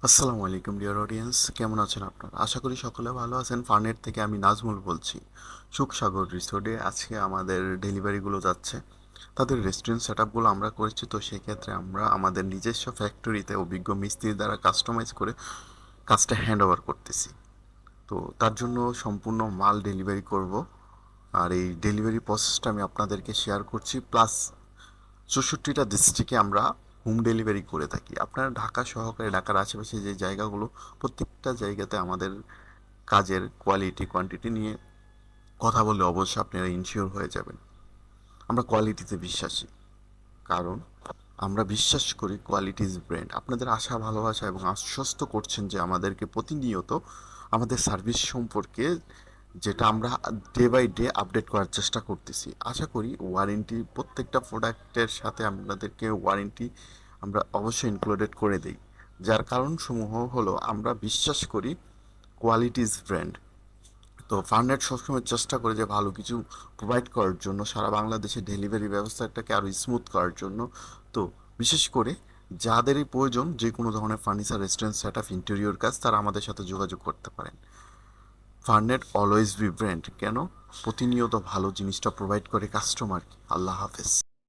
আসসালামু আলাইকুম dear audience, কেমন আছেন আপনারা? আশা করি সকলে ভালো আছেন। ফার্নেট থেকে আমি নাজমুল বলছি। সুখসাগর রিসোর্টে আজকে আমাদের ডেলিভারিগুলো যাচ্ছে। তাদের রেস্টুরেন্ট সেট আপগুলো আমরা করেছি, তো সেক্ষেত্রে আমরা আমাদের নিজস্ব ফ্যাক্টরিতে অভিজ্ঞ মিস্ত্রি দ্বারা কাস্টমাইজ করে কাজটা হ্যান্ড ওভার করতেছি। তো তার জন্য সম্পূর্ণ মাল ডেলিভারি করব, আর এই ডেলিভারি প্রসেসটা আমি আপনাদেরকে শেয়ার করছি। প্লাস 64টা ডিস্ট্রিক্টে আমরা হোম ডেলিভারি করে থাকি। আপনারা ঢাকা সহকারে ঢাকার আশেপাশে যে জায়গাগুলো, প্রত্যেকটা জায়গাতে আমাদের কাজের কোয়ালিটি কোয়ান্টিটি নিয়ে কথা বললে অবশ্যই আপনারা ইনশিওর হয়ে যাবেন। আমরা কোয়ালিটিতে বিশ্বাসী, কারণ আমরা বিশ্বাস করি কোয়ালিটি ইজ ব্র্যান্ড। আপনাদের আশা ভালোবাসা এবং আশ্বস্ত করছেন যে আমাদেরকে প্রতিনিয়ত আমাদের সার্ভিস সম্পর্কে, যেটা আমরা ডে বাই ডে আপডেট করার চেষ্টা করতেছি। আশা করি ওয়ারেন্টি, প্রত্যেকটা প্রোডাক্টের সাথে আপনাদেরকে ওয়ারেন্টি আমরা অবশ্যই ইনক্লুডেড করে দিই। যার কারণসমূহ হলো আমরা বিশ্বাস করি কোয়ালিটি ইজ ব্র্যান্ড। তো ফার্নেট সবসময় চেষ্টা করে যে ভালো কিছু প্রোভাইড করার জন্য, সারা বাংলাদেশে ডেলিভারি ব্যবস্থাটাকে আরও স্মুথ করার জন্য। তো বিশেষ করে যাদেরই প্রয়োজন যে কোনো ধরনের furniture, restaurant set up, interior কাজ, তারা আমাদের সাথে যোগাযোগ করতে পারেন। ফার্নেট অলওয়েজ বি ব্র্যান্ড, কেন? প্রতিনিয়ত ভালো জিনিসটা প্রোভাইড করে কাস্টমারকে। আল্লাহ হাফেজ।